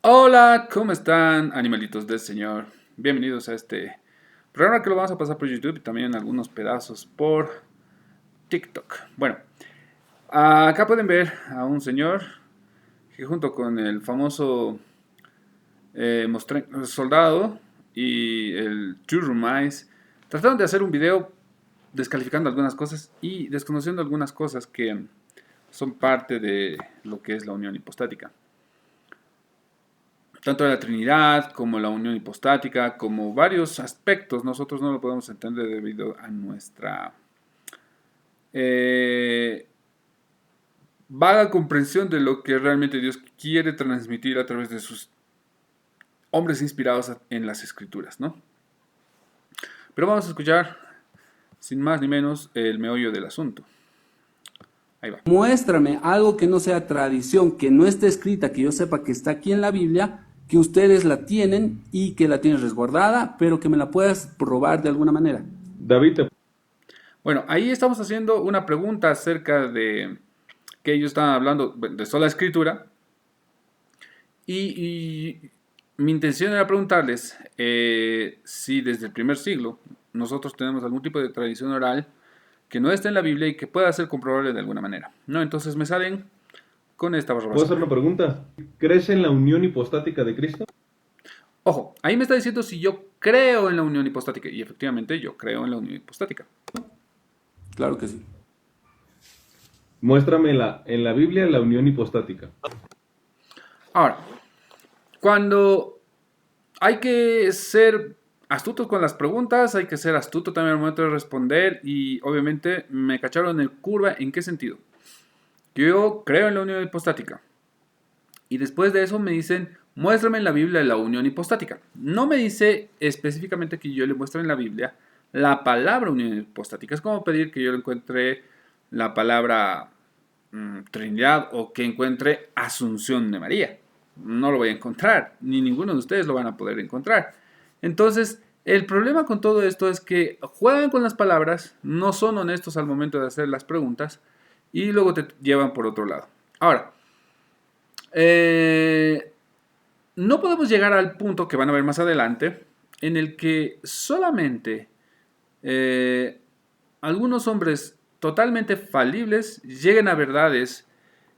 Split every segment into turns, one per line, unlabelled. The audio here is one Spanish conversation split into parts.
Hola, ¿cómo están, animalitos del Señor? Bienvenidos a este programa que lo vamos a pasar por YouTube y también algunos pedazos por TikTok. Bueno, acá pueden ver a un señor que junto con el famoso soldado y el Churrumais trataron de hacer un video descalificando algunas cosas y desconociendo algunas cosas que son parte de lo que es la unión hipostática. Tanto la Trinidad como la unión hipostática, como varios aspectos, nosotros no lo podemos entender debido a nuestra eh, vaga comprensión de lo que realmente Dios quiere transmitir a través de sus hombres inspirados en las escrituras, ¿no? Pero vamos a escuchar, sin más ni menos, el meollo del asunto. Ahí va.
Muéstrame algo que no sea tradición, que no esté escrita, que yo sepa que está aquí en la Biblia, que ustedes la tienen y que la tienen resguardada, pero que me la puedas probar de alguna manera.
David,
Bueno, ahí estamos haciendo una pregunta acerca de que ellos estaban hablando de sola escritura. Y mi intención era preguntarles si desde el primer siglo nosotros tenemos algún tipo de tradición oral que no esté en la Biblia y que pueda ser comprobable de alguna manera. ¿No? Entonces me salen con esta barra
¿puedo hacer
basada.
una pregunta? ¿Crees en la unión hipostática de Cristo?
Ojo, ahí me está diciendo si yo creo en la unión hipostática. Y efectivamente yo creo en la unión hipostática.
Claro que sí.
Muéstrame en la Biblia la unión hipostática.
Ahora, cuando hay que ser astutos con las preguntas, hay que ser astuto también al momento de responder y obviamente me cacharon en curva. ¿En qué sentido? Yo creo en la unión hipostática. Y después de eso me dicen, muéstrame en la Biblia la unión hipostática. No me dice específicamente que yo le muestre en la Biblia la palabra unión hipostática. Es como pedir que yo le encuentre la palabra Trinidad o que encuentre Asunción de María. No lo voy a encontrar, ni ninguno de ustedes lo van a poder encontrar. Entonces, el problema con todo esto es que juegan con las palabras, no son honestos al momento de hacer las preguntas y luego te llevan por otro lado. Ahora, eh, no podemos llegar al punto que van a ver más adelante en el que solamente eh, algunos hombres totalmente falibles lleguen a verdades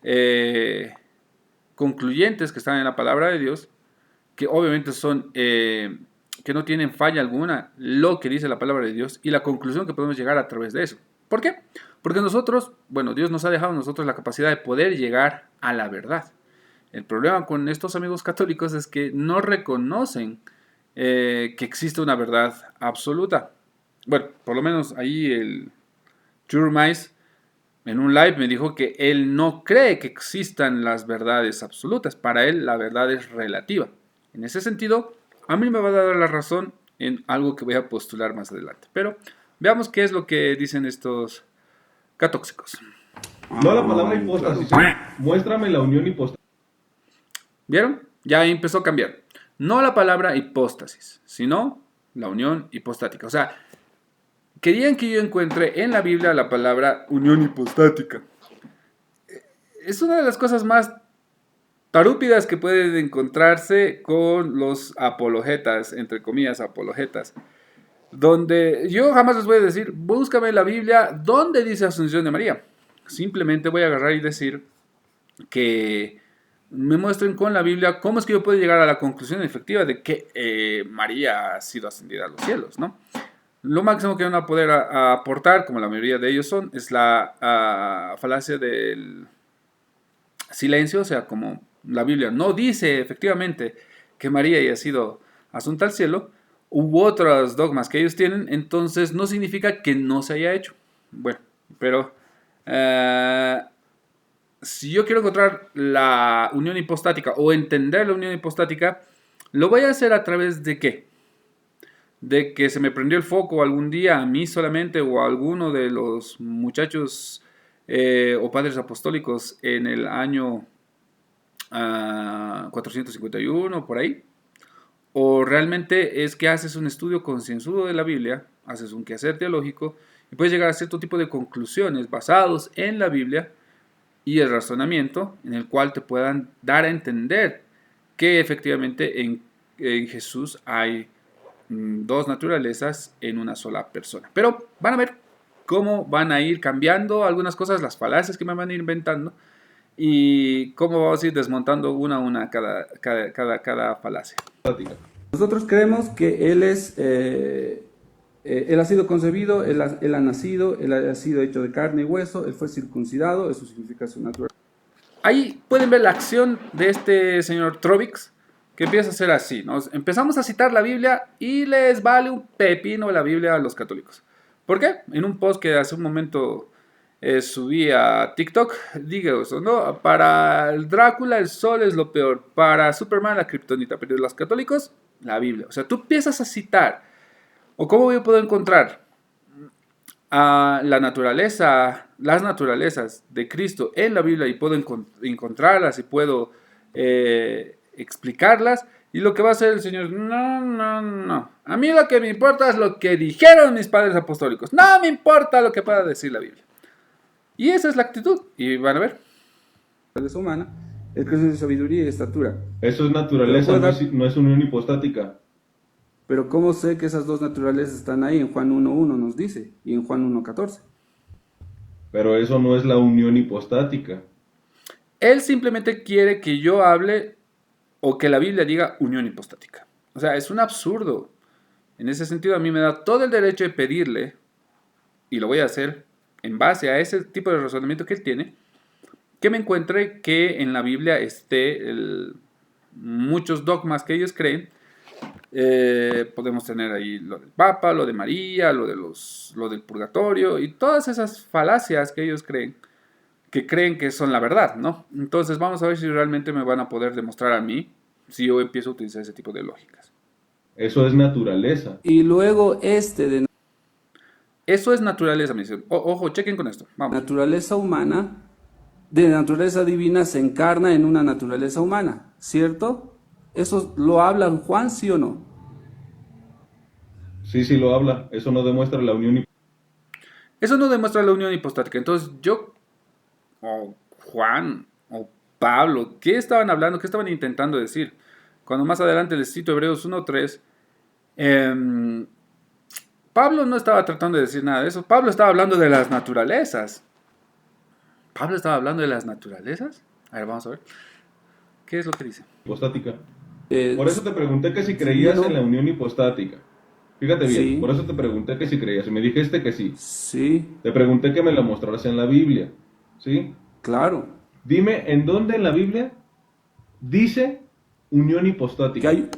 eh, concluyentes que están en la palabra de Dios, que obviamente son que no tienen falla alguna lo que dice la palabra de Dios y la conclusión que podemos llegar a través de eso. ¿Por qué? Porque nosotros, bueno, Dios nos ha dejado a nosotros la capacidad de poder llegar a la verdad. El problema con estos amigos católicos es que no reconocen que existe una verdad absoluta. Bueno, por lo menos ahí el Churmais en un live me dijo que él no cree que existan las verdades absolutas. Para él la verdad es relativa. En ese sentido, a mí me va a dar la razón en algo que voy a postular más adelante. Pero veamos qué es lo que dicen estos catóxicos.
No la palabra
Claro.
hipóstasis. Muéstrame la unión hipostática.
¿Vieron? Ya empezó a cambiar. No la palabra hipóstasis, sino la unión hipostática. O sea, querían que yo encuentre en la Biblia la palabra unión hipostática. Es una de las cosas más tarúpidas que pueden encontrarse con los apologetas, entre comillas, apologetas. Donde yo jamás les voy a decir, búscame en la Biblia dónde dice Asunción de María. Simplemente voy a agarrar y decir que me muestren con la Biblia cómo es que yo puedo llegar a la conclusión efectiva de que María ha sido ascendida a los cielos, ¿no? Lo máximo que van a poder aportar, como la mayoría de ellos son, es la falacia del silencio, o sea, como la Biblia no dice efectivamente que María haya sido asunta al cielo, hubo otros dogmas que ellos tienen, entonces no significa que no se haya hecho. Bueno, pero si yo quiero encontrar la unión hipostática o entender la unión hipostática, lo voy a hacer a través de qué? De que se me prendió el foco algún día a mí solamente o a alguno de los muchachos o padres apostólicos en el año 451, por ahí. O realmente es que haces un estudio concienzudo de la Biblia, haces un quehacer teológico y puedes llegar a cierto tipo de conclusiones basados en la Biblia y el razonamiento en el cual te puedan dar a entender que efectivamente en Jesús hay dos naturalezas en una sola persona. Pero van a ver cómo van a ir cambiando algunas cosas, las falacias que me van a ir inventando y cómo vamos a ir desmontando una a una cada falacia.
Nosotros creemos que Él ha sido concebido, él ha nacido, Él ha sido hecho de carne y hueso, Él fue circuncidado, eso significa su naturaleza.
Ahí pueden ver la acción de este señor Trovix, que empieza a ser así, ¿no? Empezamos a citar la Biblia y les vale un pepino la Biblia a los católicos. ¿Por qué? En un post que hace un momento subí a TikTok, digo eso, ¿no? Para el Drácula el sol es lo peor, para Superman la kriptonita, pero los católicos la Biblia. O sea, tú empiezas a citar, o cómo yo puedo encontrar a la naturaleza, las naturalezas de Cristo en la Biblia y puedo encontrarlas y puedo explicarlas. Y lo que va a hacer el Señor, no. A mí lo que me importa es lo que dijeron mis padres apostólicos. No me importa lo que pueda decir la Biblia. Y esa es la actitud. Y van a ver.
La naturaleza humana, el crecimiento de sabiduría y estatura.
Eso es naturaleza, no es unión hipostática.
Pero ¿cómo sé que esas dos naturalezas están ahí? En Juan 1.1 nos dice, y en Juan 1.14.
Pero eso no es la unión hipostática.
Él simplemente quiere que yo hable o que la Biblia diga unión hipostática. O sea, es un absurdo. En ese sentido, a mí me da todo el derecho de pedirle, y lo voy a hacer en base a ese tipo de razonamiento que él tiene, que me encuentre que en la Biblia esté muchos dogmas que ellos creen. Podemos tener ahí lo del Papa, lo de María, lo del purgatorio y todas esas falacias que ellos creen que son la verdad, ¿no? Entonces vamos a ver si realmente me van a poder demostrar a mí si yo empiezo a utilizar ese tipo de lógicas.
Eso es naturaleza.
Y luego
Eso es naturaleza, me dicen. Ojo, chequen con esto. Vamos.
naturaleza humana, de naturaleza divina se encarna en una naturaleza humana, ¿cierto? ¿Eso lo habla Juan, sí o no?
Sí, lo habla. Eso no demuestra la unión
Eso no demuestra la unión hipostática. Entonces yo, o Juan, o Pablo, ¿qué estaban hablando? ¿Qué estaban intentando decir? Cuando más adelante les cito Hebreos 1.3, Pablo no estaba tratando de decir nada de eso. Pablo estaba hablando de las naturalezas. ¿Pablo estaba hablando de las naturalezas? A ver, vamos a ver. ¿Qué es lo que dice?
hipostática. Por eso te pregunté que si creías en la unión hipostática. Fíjate bien,
Sí.
por eso te pregunté que si creías. Y me dijiste que sí.
Sí,
Te pregunté que me la mostraras en la Biblia. ¿Sí?
claro.
Dime, ¿en dónde en la Biblia dice unión
Que
hipostática?
hay,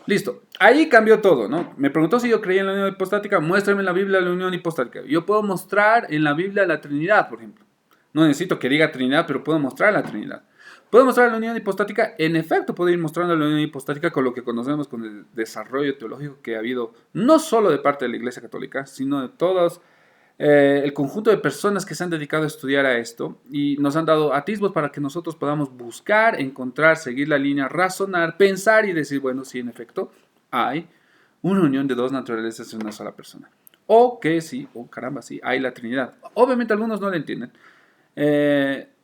Listo. Ahí cambió todo, ¿no? Me preguntó si yo creía en la unión hipostática. Muéstrame en la Biblia la unión hipostática. Yo puedo mostrar en la Biblia la Trinidad, por ejemplo. No necesito que diga Trinidad, pero puedo mostrar la Trinidad. ¿Puedo mostrar la unión hipostática? En efecto, puedo ir mostrando la unión hipostática con lo que conocemos, con el desarrollo teológico que ha habido, no solo de parte de la Iglesia Católica, sino de todos el conjunto de personas que se han dedicado a estudiar a esto y nos han dado atisbos para que nosotros podamos buscar, encontrar, seguir la línea, razonar, pensar y decir, bueno, sí, en efecto, hay una unión de dos naturalezas en una sola persona. O que sí, o caramba, sí, hay la Trinidad. Obviamente algunos no lo entienden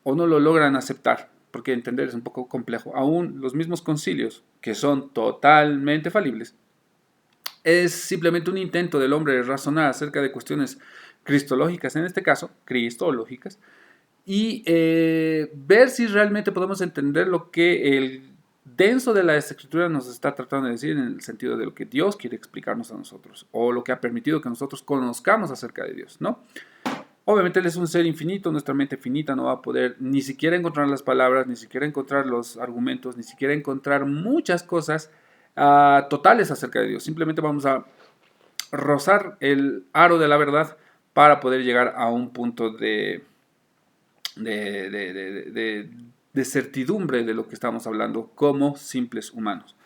o no lo logran aceptar, porque entender es un poco complejo. Aún los mismos concilios, que son totalmente falibles, es simplemente un intento del hombre de razonar acerca de cuestiones cristológicas, en este caso, cristológicas, y ver si realmente podemos entender lo que el denso de la escritura nos está tratando de decir en el sentido de lo que Dios quiere explicarnos a nosotros, o lo que ha permitido que nosotros conozcamos acerca de Dios, ¿no? Obviamente Él es un ser infinito, nuestra mente finita no va a poder ni siquiera encontrar las palabras, ni siquiera encontrar los argumentos, ni siquiera encontrar muchas cosas totales acerca de Dios. Simplemente vamos a rozar el aro de la verdad para poder llegar a un punto de certidumbre de lo que estamos hablando como simples humanos.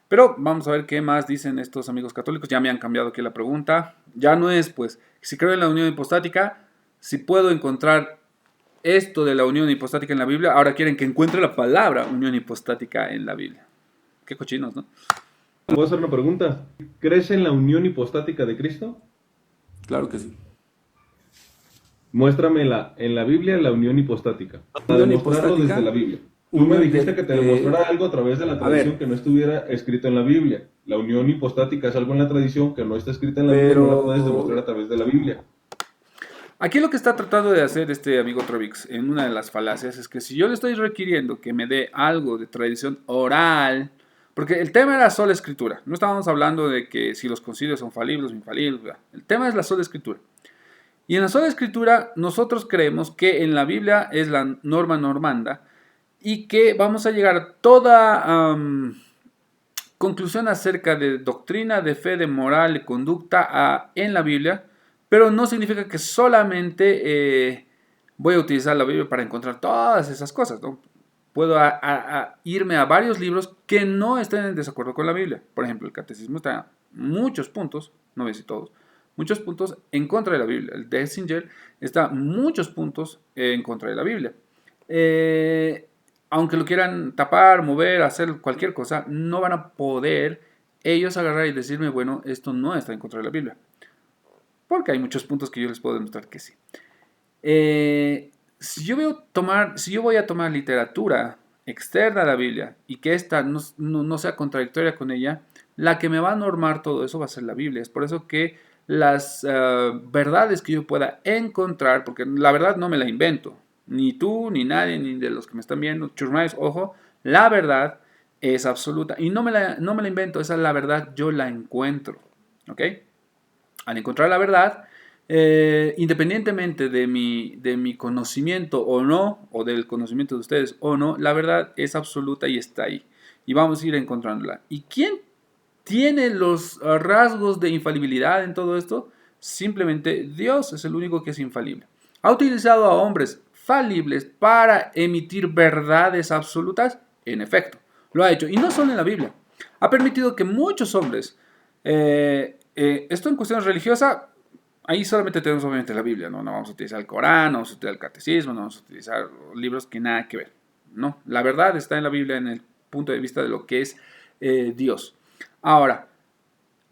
Pero vamos a ver qué más dicen estos amigos católicos. Ya me han cambiado aquí la pregunta. Ya no es, pues, si creo en la unión hipostática, si puedo encontrar esto de la unión hipostática en la Biblia. Ahora quieren que encuentre la palabra unión hipostática en la Biblia. Qué cochinos, ¿no?
¿Puedo hacer una pregunta? ¿Crees en la unión hipostática de Cristo?
claro que sí.
Muéstramela en la Biblia la unión hipostática. Para
¿Unión
demostrarlo
hipostática?
desde la Biblia. Tú me dijiste que te demostrara algo a través de la tradición
ver,
que no estuviera escrito en la Biblia. La unión hipostática es algo en la tradición que no está escrita en la Biblia y no la puedes demostrar a través de la Biblia.
Aquí lo que está tratando de hacer este amigo Trovix en una de las falacias es que si yo le estoy requiriendo que me dé algo de tradición oral, porque el tema era sola escritura, no estábamos hablando de que si los concilios son falibles o infalibles, el tema es la sola escritura. Y en la sola escritura nosotros creemos que en la Biblia es la norma normanda y que vamos a llegar a toda conclusión acerca de doctrina, de fe, de moral, de conducta en la Biblia, pero no significa que solamente voy a utilizar la Biblia para encontrar todas esas cosas, ¿no? Puedo irme a varios libros que no estén en desacuerdo con la Biblia. Por ejemplo, el catecismo está muchos puntos, no voy a decir todos, muchos puntos en contra de la Biblia. El de Singer está muchos puntos en contra de la Biblia. Aunque lo quieran tapar, mover, hacer cualquier cosa, no van a poder ellos agarrar y decirme, bueno, esto no está en contra de la Biblia. Porque hay muchos puntos que yo les puedo demostrar que sí. Si yo voy a tomar literatura externa a la Biblia y que esta no sea contradictoria con ella, la que me va a normar todo eso va a ser la Biblia. Es por eso que las verdades que yo pueda encontrar, porque la verdad no me la invento, ni tú, ni nadie, ni de los que me están viendo, churmais, ojo, la verdad es absoluta y no me la invento, esa es la verdad, yo la encuentro, ¿ok? Al encontrar la verdad, independientemente de mi conocimiento o no, o del conocimiento de ustedes o no, la verdad es absoluta y está ahí. Y vamos a ir encontrándola. ¿Y quién tiene los rasgos de infalibilidad en todo esto? Simplemente Dios es el único que es infalible. ¿Ha utilizado a hombres falibles para emitir verdades absolutas? En efecto, lo ha hecho. Y no solo en la Biblia. Ha permitido que muchos hombres... esto en cuestiones religiosas, ahí solamente tenemos obviamente la Biblia, ¿no? No vamos a utilizar el Corán, no vamos a utilizar el catecismo, no vamos a utilizar libros que nada que ver. No, la verdad está en la Biblia en el punto de vista de lo que es Dios. Ahora,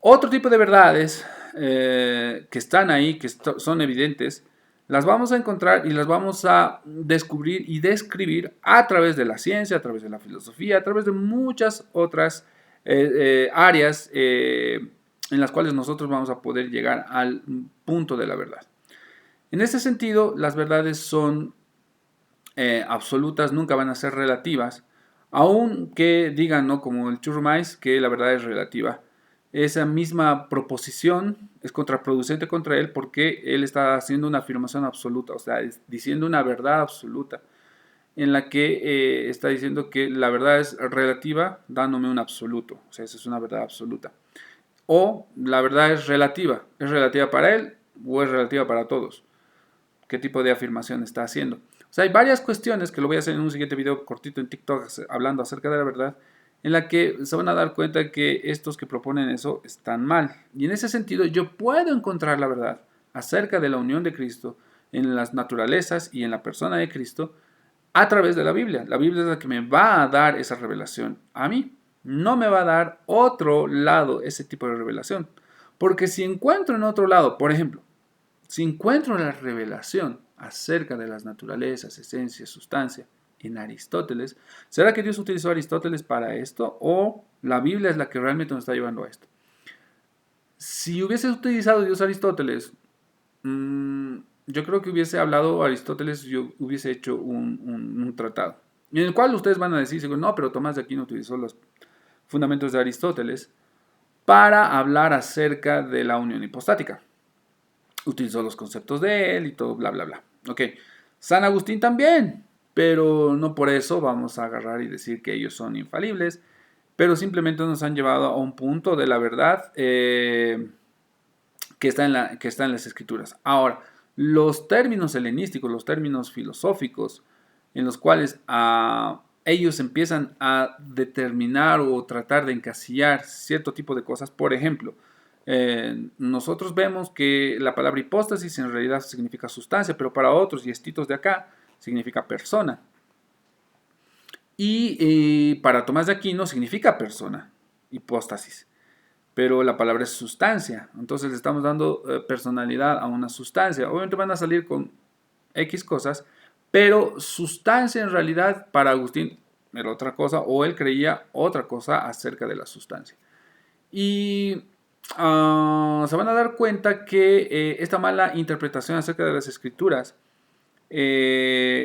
otro tipo de verdades que están ahí, que son evidentes, las vamos a encontrar y las vamos a descubrir y describir a través de la ciencia, a través de la filosofía, a través de muchas otras áreas en las cuales nosotros vamos a poder llegar al punto de la verdad. En este sentido, las verdades son absolutas, nunca van a ser relativas, aunque digan, ¿no? Como el churrumais, que la verdad es relativa. Esa misma proposición es contraproducente contra él porque él está haciendo una afirmación absoluta, o sea, diciendo una verdad absoluta, en la que está diciendo que la verdad es relativa dándome un absoluto, o sea, esa es una verdad absoluta. O la verdad es relativa para él o es relativa para todos. ¿Qué tipo de afirmación está haciendo? O sea, hay varias cuestiones que lo voy a hacer en un siguiente video cortito en TikTok hablando acerca de la verdad, en la que se van a dar cuenta que estos que proponen eso están mal. Y en ese sentido yo puedo encontrar la verdad acerca de la unión de Cristo en las naturalezas y en la persona de Cristo a través de la Biblia. La Biblia es la que me va a dar esa revelación a mí. No me va a dar otro lado ese tipo de revelación. Porque si encuentro en otro lado, por ejemplo, si encuentro la revelación acerca de las naturalezas, esencias, sustancia en Aristóteles, ¿será que Dios utilizó a Aristóteles para esto o la Biblia es la que realmente nos está llevando a esto? Si hubiese utilizado Dios a Aristóteles, yo creo que hubiese hablado Aristóteles, yo hubiese hecho un tratado, en el cual ustedes van a decir, no, pero Tomás de Aquino utilizó los fundamentos de Aristóteles para hablar acerca de la unión hipostática. Utilizó los conceptos de él y todo, bla, bla, bla. Ok, San Agustín también, pero no por eso vamos a agarrar y decir que ellos son infalibles, pero simplemente nos han llevado a un punto de la verdad que está en las escrituras. Ahora, los términos helenísticos, los términos filosóficos, en los cuales ellos empiezan a determinar o tratar de encasillar cierto tipo de cosas, por ejemplo, nosotros vemos que la palabra hipóstasis en realidad significa sustancia, pero para otros, y estitos de acá, significa persona. Y para Tomás de Aquino significa persona, hipóstasis, pero la palabra es sustancia. Entonces le estamos dando personalidad a una sustancia. Obviamente van a salir con X cosas, pero sustancia en realidad para Agustín era otra cosa, o él creía otra cosa acerca de la sustancia. Y se van a dar cuenta que esta mala interpretación acerca de las escrituras,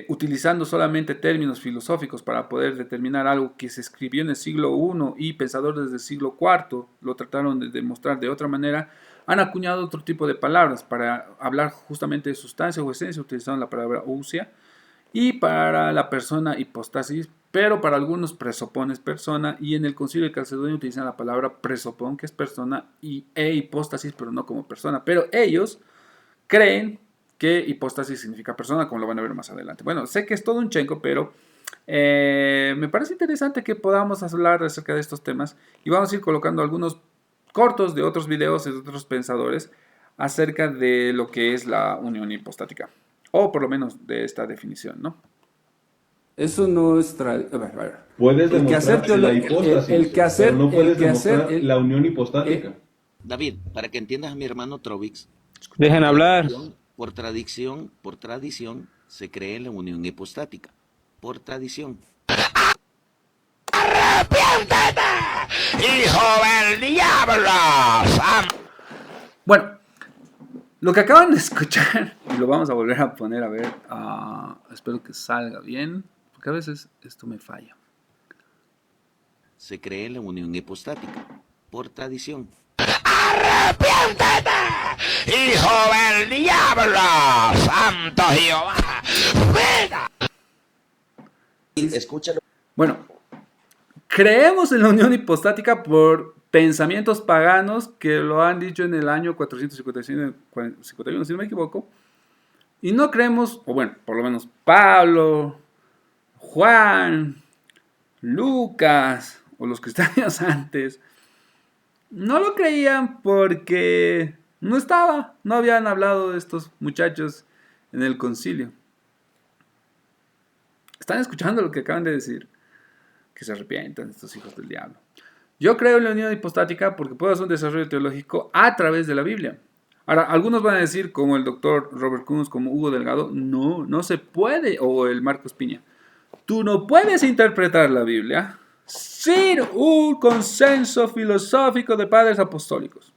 utilizando solamente términos filosóficos para poder determinar algo que se escribió en el siglo I y pensadores del siglo IV lo trataron de demostrar de otra manera, han acuñado otro tipo de palabras para hablar justamente de sustancia o esencia, utilizando la palabra ousia, y para la persona hipostasis, pero para algunos presopón es persona, y en el Concilio de Calcedonia utilizan la palabra presopón, que es persona, e hipostasis, pero no como persona. Pero ellos creen que hipóstasis significa persona, como lo van a ver más adelante. Bueno, sé que es todo un chenco, pero me parece interesante que podamos hablar acerca de estos temas y vamos a ir colocando algunos cortos de otros videos de otros pensadores acerca de lo que es la unión hipostática, o por lo menos de esta definición, ¿no?
Eso no es tradición. A ver.
Puedes
El que hacer
demostrar la hipóstasis, pero no puedes demostrar la unión hipostática.
David, para que entiendas a mi hermano Trovix,
Dejen hablar.
por tradición, se cree en la unión hipostática. Por tradición.
¡Hijo del diablo!
Bueno, lo que acaban de escuchar, y lo vamos a volver a poner a ver, espero que salga bien, porque a veces esto me falla.
Se cree en la unión hipostática. Por tradición.
¡Arrepiéntete! ¡Hijo del diablo! ¡Santo Jehová! ¡Venga!
Escúchalo.
Bueno, creemos en la unión hipostática por pensamientos paganos que lo han dicho en el año 451, si no me equivoco, y no creemos, o bueno, por lo menos Pablo, Juan, Lucas o los cristianos antes no lo creían porque no habían hablado de estos muchachos en el concilio. ¿Están escuchando lo que acaban de decir? Que se arrepientan estos hijos del diablo. Yo creo en la unión hipostática porque puedo hacer un desarrollo teológico a través de la Biblia. Ahora, algunos van a decir, como el doctor Robert Kunz, como Hugo Delgado, no se puede, o el Marcos Piña, tú no puedes interpretar la Biblia sin un consenso filosófico de padres apostólicos.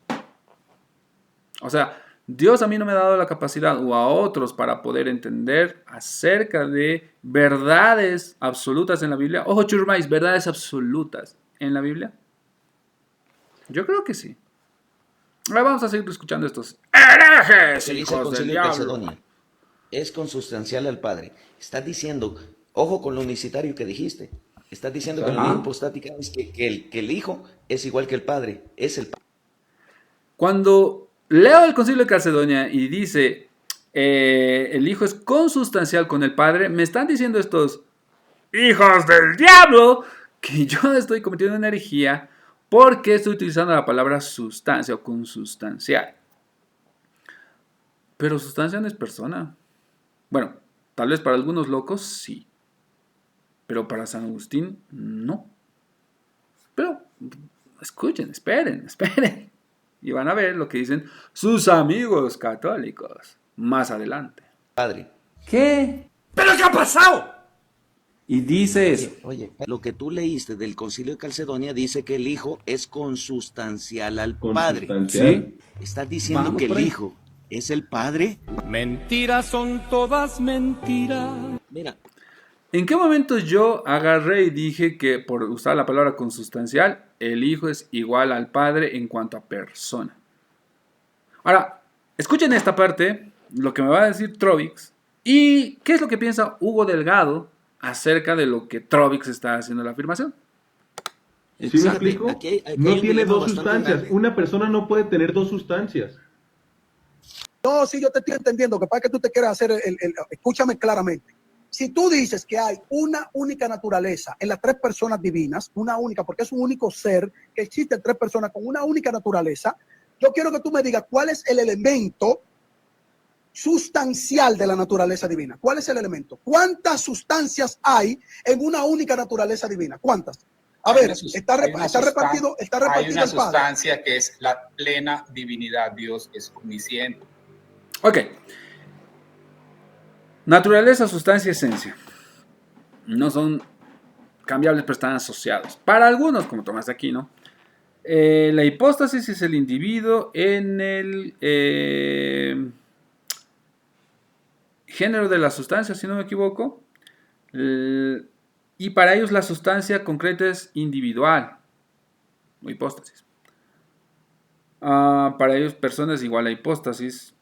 O sea, Dios a mí no me ha dado la capacidad, o a otros, para poder entender acerca de verdades absolutas en la Biblia. Ojo, churmais, verdades absolutas en la Biblia. Yo creo que sí. Ahora vamos a seguir escuchando estos herejes,
Se dice el
hijos del
Concilio de
diablo.
Calcedonia. Es consustancial al Padre. Estás diciendo, ojo con lo unicitario que dijiste. Estás diciendo que la unión hipostática es que el Hijo es igual que el Padre. Es el Padre.
Cuando leo el Concilio de Calcedonia y dice el Hijo es consustancial con el Padre, me están diciendo estos hijos del diablo que yo estoy cometiendo una herejía porque estoy utilizando la palabra sustancia o consustancial. Pero sustancia no es persona. Bueno, tal vez para algunos locos sí, pero para San Agustín no. Pero escuchen, esperen. Y van a ver lo que dicen sus amigos católicos más adelante.
Padre.
¿Qué?
¿Pero qué ha pasado?
Y dice eso.
Oye, lo que tú leíste del Concilio de Calcedonia dice que el Hijo es consustancial al Padre.
Consustancial.
¿Sí?
¿Estás diciendo
Vamos
que
por
el
ahí.
Hijo es el Padre?
Mentiras son todas mentiras.
Mira,
¿En qué momento yo agarré y dije que por usar la palabra consustancial, el Hijo es igual al Padre en cuanto a persona? Ahora, escuchen esta parte, lo que me va a decir Trovix, y qué es lo que piensa Hugo Delgado acerca de lo que Trovix está haciendo la afirmación.
¿Sí me
Exacto.
explico?
Aquí hay
No
un
tiene
dilema
dos
bastante
sustancias.
grande.
Una persona no puede tener dos sustancias.
No, sí, yo te estoy entendiendo, que para que tú te quieras hacer escúchame claramente. Si tú dices que hay una única naturaleza en las tres personas divinas, una única, porque es un único ser, que existen tres personas con una única naturaleza, yo quiero que tú me digas cuál es el elemento sustancial de la naturaleza divina. ¿Cuál es el elemento? ¿Cuántas sustancias hay en una única naturaleza divina? ¿Cuántas? A ver, está repartido
Hay
el
una
Padre.
sustancia que es la plena divinidad. Dios es omnisciente.
Ok. Naturaleza, sustancia, esencia. No son cambiables, pero están asociados. Para algunos, como Tomás de Aquino, la hipóstasis es el individuo en el género de la sustancia, si no me equivoco. Y para ellos la sustancia concreta es individual, o hipóstasis. Para ellos personas igual a hipóstasis,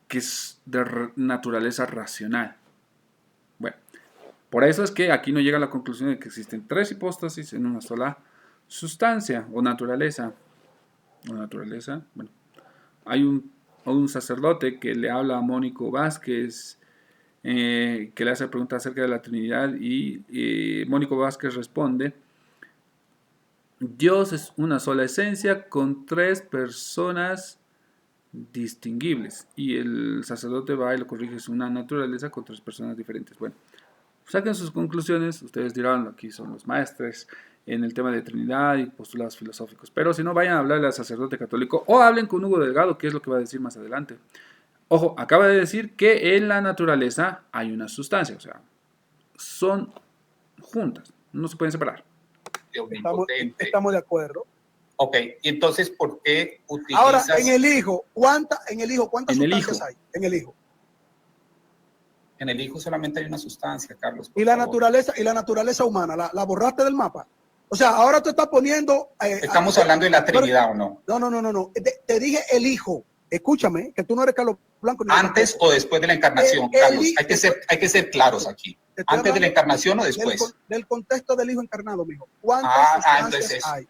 que es de naturaleza racional. Bueno, por eso es que aquí no llega a la conclusión de que existen tres hipóstasis en una sola sustancia o naturaleza. Bueno, hay un sacerdote que le habla a Mónico Vázquez, que le hace preguntas acerca de la Trinidad, y Mónico Vázquez responde: Dios es una sola esencia con tres personas distinguibles. Y el sacerdote va y lo corrige: es una naturaleza con tres personas diferentes. Bueno, saquen sus conclusiones. Ustedes dirán, aquí son los maestres en el tema de Trinidad y postulados filosóficos. Pero si no, vayan a hablarle al sacerdote católico o hablen con Hugo Delgado, que es lo que va a decir más adelante. Ojo, acaba de decir que en la naturaleza hay una sustancia, o sea, son juntas, no se pueden separar.
Estamos de acuerdo.
Ok, y entonces, ¿por qué utilizas...
Ahora, en el hijo, ¿cuántas sustancias hay? En el hijo.
En el hijo solamente hay una sustancia, Carlos.
Y la naturaleza humana, ¿la borraste del mapa? O sea, ahora tú estás poniendo...
¿Estamos hablando de la Trinidad o no?
No. Te dije el hijo. Escúchame, que tú no eres Carlos Blanco.
¿Antes o después de la encarnación, Carlos? Hay que ser claros aquí. ¿Antes de la encarnación o después?
Del contexto del hijo encarnado, mijo. ¿Cuántas sustancias hay?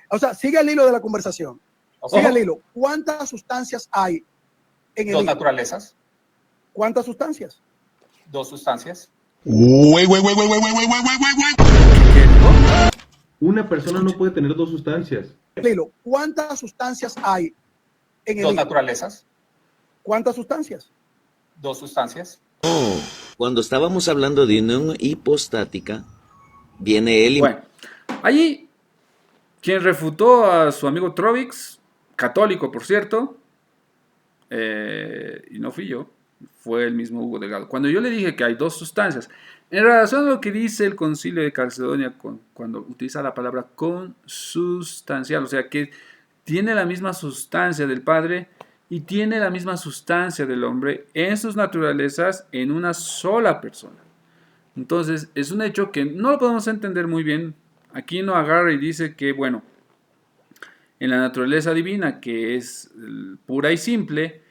O sea, sigue el hilo de la conversación. Sigue el hilo. ¿Cuántas sustancias hay en el hijo?
¿Dos naturalezas?
¿Cuántas sustancias?
¿Dos sustancias?
Una persona no puede tener dos sustancias.
Lilo, ¿cuántas sustancias hay en el
¿Dos
hijo?
naturalezas?
¿Cuántas sustancias?
¿Dos sustancias?
Cuando estábamos hablando de unión hipostática, viene él y...
Bueno, allí quien refutó a su amigo Trovix, católico por cierto, y no fui yo, fue el mismo Hugo Delgado. Cuando yo le dije que hay dos sustancias, en relación a lo que dice el Concilio de Calcedonia cuando utiliza la palabra consustancial, o sea que tiene la misma sustancia del Padre y tiene la misma sustancia del hombre en sus naturalezas en una sola persona. Entonces es un hecho que no lo podemos entender muy bien. Aquí no agarra y dice que, bueno, en la naturaleza divina, que es pura y simple,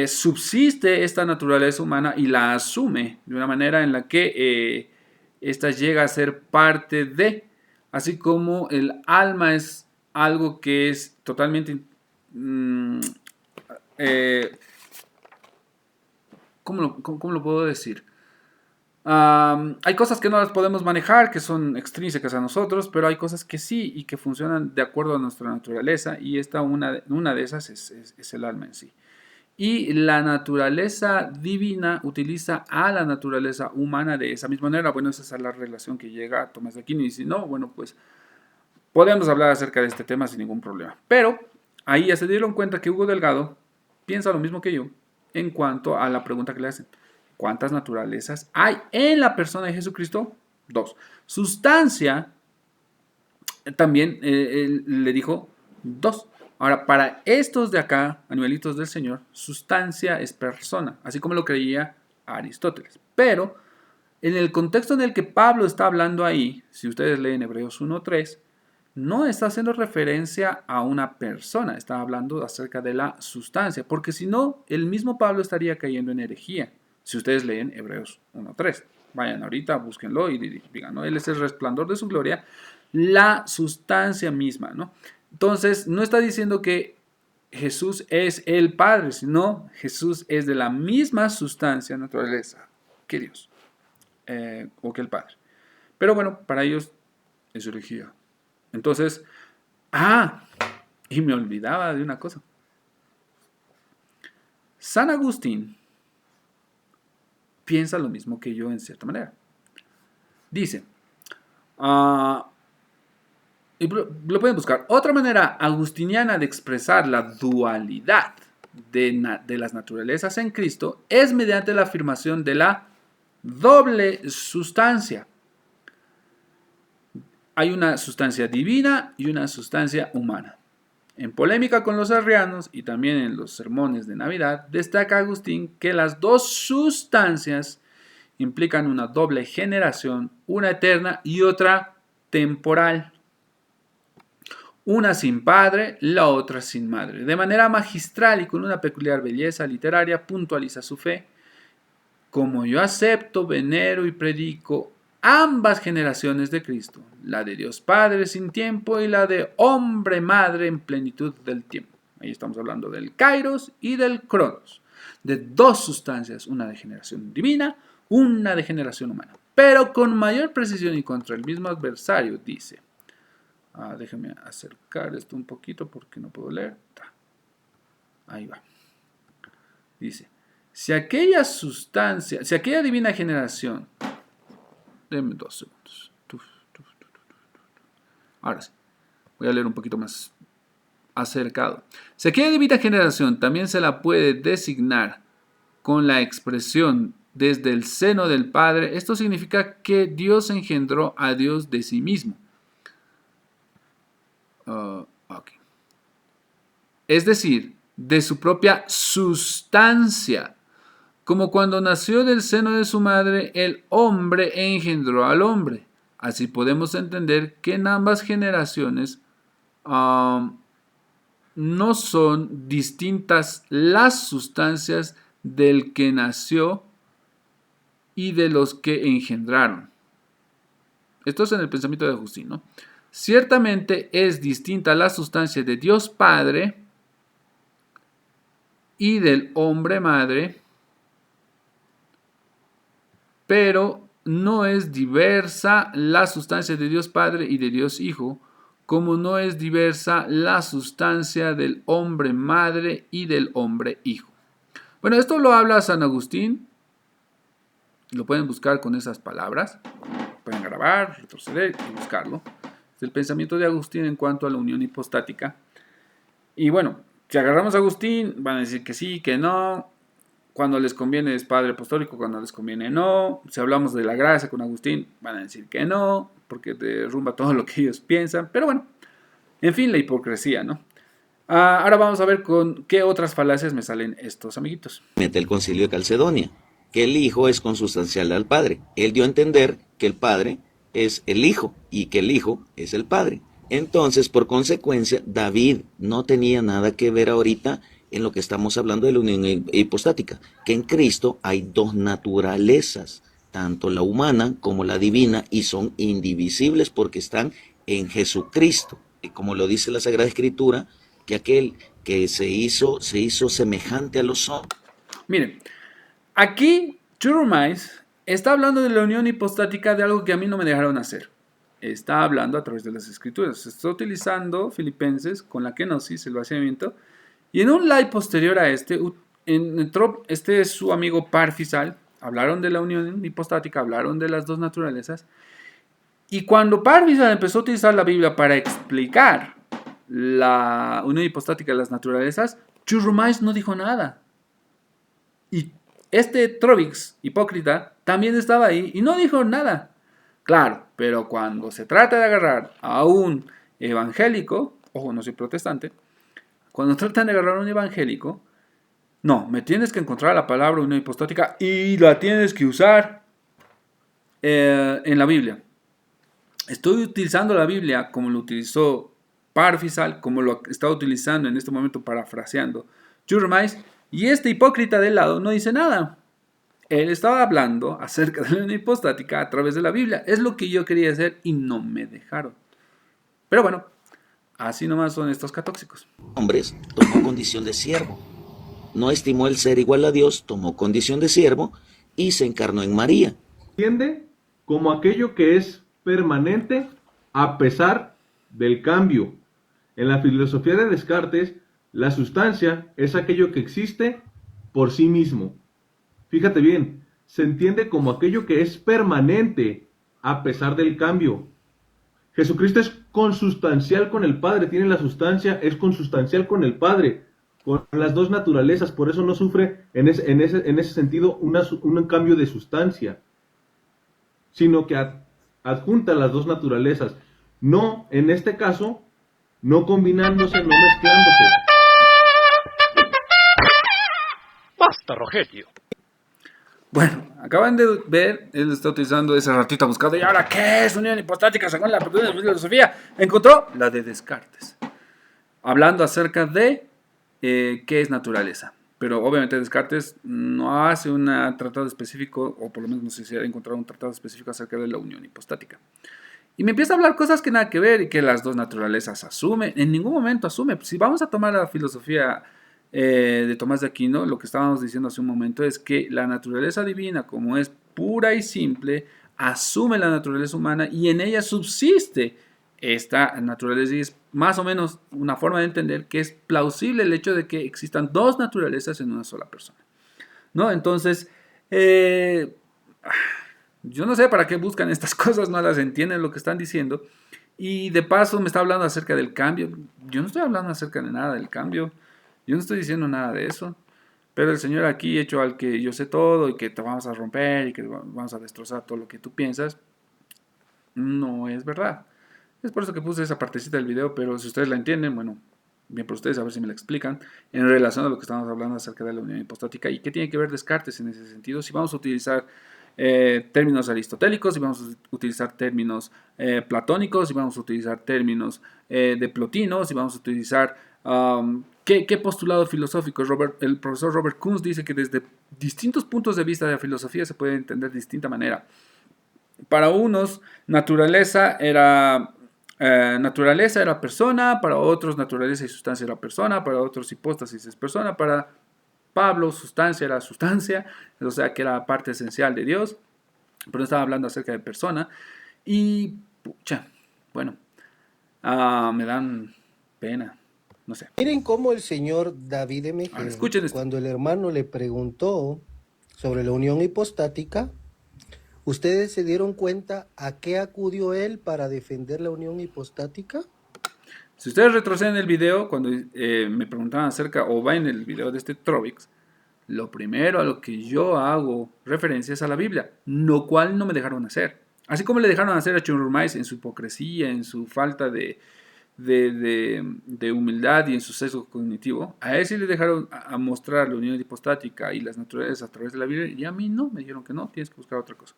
subsiste esta naturaleza humana y la asume de una manera en la que esta llega a ser parte de, así como el alma es algo que es totalmente, ¿cómo lo puedo decir? Hay cosas que no las podemos manejar, que son extrínsecas a nosotros, pero hay cosas que sí y que funcionan de acuerdo a nuestra naturaleza, y una de esas es el alma en sí. Y la naturaleza divina utiliza a la naturaleza humana de esa misma manera. Bueno, esa es la relación que llega a Tomás de Aquino, y si no, bueno, pues podemos hablar acerca de este tema sin ningún problema. Pero ahí ya se dieron cuenta que Hugo Delgado piensa lo mismo que yo en cuanto a la pregunta que le hacen. ¿Cuántas naturalezas hay en la persona de Jesucristo? Dos. Sustancia, también él le dijo dos. Ahora, para estos de acá, animalitos del Señor, sustancia es persona, así como lo creía Aristóteles. Pero en el contexto en el que Pablo está hablando ahí, si ustedes leen Hebreos 1:3, no está haciendo referencia a una persona, está hablando acerca de la sustancia, porque si no, el mismo Pablo estaría cayendo en herejía. Si ustedes leen Hebreos 1:3, vayan ahorita, búsquenlo y digan, ¿no? Él es el resplandor de su gloria, la sustancia misma, ¿no? Entonces, no está diciendo que Jesús es el Padre, sino Jesús es de la misma sustancia, naturaleza, que Dios, o que el Padre. Pero bueno, para ellos es herejía. Entonces, y me olvidaba de una cosa. San Agustín piensa lo mismo que yo en cierta manera. Dice, y lo pueden buscar, otra manera agustiniana de expresar la dualidad de las naturalezas en Cristo es mediante la afirmación de la doble sustancia. hay una sustancia divina y una sustancia humana. En polémica con los arrianos y también en los sermones de Navidad, destaca Agustín que las dos sustancias implican una doble generación, una eterna y otra temporal. Una sin padre, la otra sin madre. De manera magistral y con una peculiar belleza literaria puntualiza su fe. Como yo acepto, venero y predico ambas generaciones de Cristo, la de Dios Padre sin tiempo y la de hombre madre en plenitud del tiempo. Ahí estamos hablando del Kairos y del Cronos, de dos sustancias, una de generación divina, una de generación humana. Pero con mayor precisión y contra el mismo adversario dice, déjenme acercar esto un poquito porque no puedo leer. Ahí va. Dice, si aquella divina generación, denme 2 segundos. Ahora sí, voy a leer un poquito más acercado. Si aquella divina generación también se la puede designar con la expresión desde el seno del Padre, esto significa que Dios engendró a Dios de sí mismo. Okay. Es decir, de su propia sustancia. Como cuando nació del seno de su madre, el hombre engendró al hombre. Así podemos entender que en ambas generaciones no son distintas las sustancias del que nació y de los que engendraron. Esto es en el pensamiento de Agustín, ¿no? Ciertamente es distinta la sustancia de Dios Padre y del hombre madre, pero no es diversa la sustancia de Dios Padre y de Dios Hijo, como no es diversa la sustancia del hombre madre y del hombre hijo. Bueno, esto lo habla San Agustín, lo pueden buscar con esas palabras, pueden grabar, retroceder y buscarlo. Es el pensamiento de Agustín en cuanto a la unión hipostática. Y bueno, si agarramos a Agustín, van a decir que sí, que no. Cuando les conviene es padre apostólico, cuando les conviene no. Si hablamos de la gracia con Agustín, van a decir que no, porque derrumba todo lo que ellos piensan. Pero bueno, en fin, la hipocresía, ¿no? Ahora vamos a ver con qué otras falacias me salen estos amiguitos.
El Concilio de Calcedonia, que el Hijo es consustancial al Padre. Él dio a entender que el Padre es el Hijo y que el Hijo es el Padre. Entonces, por consecuencia, David no tenía nada que ver ahorita en lo que estamos hablando de la unión hipostática, que en Cristo hay dos naturalezas, tanto la humana como la divina, y son indivisibles porque están en Jesucristo. Y como lo dice la Sagrada Escritura, que aquel que se hizo semejante a los hombres.
Miren, aquí Churrumais está hablando de la unión hipostática de algo que a mí no me dejaron hacer. Está hablando a través de las Escrituras. Está utilizando Filipenses con la kenosis, el vaciamiento. Y en un live posterior a entró su amigo Parfisal. Hablaron de la unión hipostática, hablaron de las dos naturalezas. Y cuando Parfisal empezó a utilizar la Biblia para explicar la unión hipostática de las naturalezas, Churrumais no dijo nada. Y Trovix, hipócrita, también estaba ahí y no dijo nada. Claro, pero cuando se trata de agarrar a un evangélico, ojo, no soy protestante, cuando tratan de agarrar a un evangélico, no, me tienes que encontrar la palabra unión hipostática y la tienes que usar en la Biblia. Estoy utilizando la Biblia como lo utilizó Parfisal, como lo está utilizando en este momento parafraseando Churrumais, y este hipócrita del lado no dice nada. Él estaba hablando acerca de la unión hipostática a través de la Biblia. Es lo que yo quería hacer y no me dejaron. Pero bueno, así nomás son estos catóxicos.
Hombres, tomó condición de siervo. No estimó el ser igual a Dios, tomó condición de siervo y se encarnó en María.
Entiende como aquello que es permanente a pesar del cambio. En la filosofía de Descartes, la sustancia es aquello que existe por sí mismo. Fíjate bien, se entiende como aquello que es permanente a pesar del cambio. Jesucristo es consustancial con el Padre, tiene la sustancia, es consustancial con el Padre, con las dos naturalezas, por eso no sufre en ese sentido un cambio de sustancia, sino que adjunta las dos naturalezas. No, en este caso, no combinándose, no mezclándose.
Basta, Rogelio.
Bueno, acaban de ver, él está utilizando ese ratito buscando. ¿Y ahora qué es unión hipostática según la filosofía? Encontró la de Descartes, hablando acerca de qué es naturaleza. Pero obviamente Descartes no hace un tratado específico, o por lo menos no sé si ha encontrado un tratado específico acerca de la unión hipostática. Y me empieza a hablar cosas que nada que ver y que las dos naturalezas asumen. En ningún momento asume. Si vamos a tomar la filosofía de Tomás de Aquino, lo que estábamos diciendo hace un momento es que la naturaleza divina, como es pura y simple, asume la naturaleza humana y en ella subsiste esta naturaleza. Y es más o menos una forma de entender que es plausible el hecho de que existan dos naturalezas en una sola persona, ¿no? Entonces, yo no sé para qué buscan estas cosas, no las entienden lo que están diciendo. Y de paso me está hablando acerca del cambio. Yo no estoy hablando acerca de nada del cambio. Yo no estoy diciendo nada de eso. Pero el Señor aquí, hecho al que yo sé todo y que te vamos a romper y que vamos a destrozar todo lo que tú piensas, no es verdad. Es por eso que puse esa partecita del video, pero si ustedes la entienden, bueno, bien por ustedes, a ver si me la explican, en relación a lo que estamos hablando acerca de la unión hipostática y qué tiene que ver Descartes en ese sentido. Si vamos a utilizar términos aristotélicos, si vamos a utilizar términos platónicos, si vamos a utilizar términos de Plotino, si vamos a utilizar ¿qué postulado filosófico? El profesor Robert Kuhn dice que desde distintos puntos de vista de la filosofía se puede entender de distinta manera. Para unos, naturaleza era persona, para otros naturaleza y sustancia era persona, para otros hipóstasis es persona, para Pablo sustancia era sustancia, o sea que era parte esencial de Dios, pero estaba hablando acerca de persona y, pucha, bueno, me dan pena. No sé.
Miren cómo el señor David M.
Escuchen esto.
Cuando el hermano le preguntó sobre la unión hipostática, ¿ustedes se dieron cuenta a qué acudió él para defender la unión hipostática?
Si ustedes retroceden el video, cuando me preguntaban acerca, o va en el video de este Trovix, lo primero a lo que yo hago referencia es a la Biblia, lo cual no me dejaron hacer. Así como le dejaron hacer a Churrumais en su hipocresía, en su falta de humildad y en su sesgo cognitivo, a él sí le dejaron a mostrar la unión hipostática y las naturalezas a través de la Biblia, y a mí no, me dijeron que no, tienes que buscar otra cosa.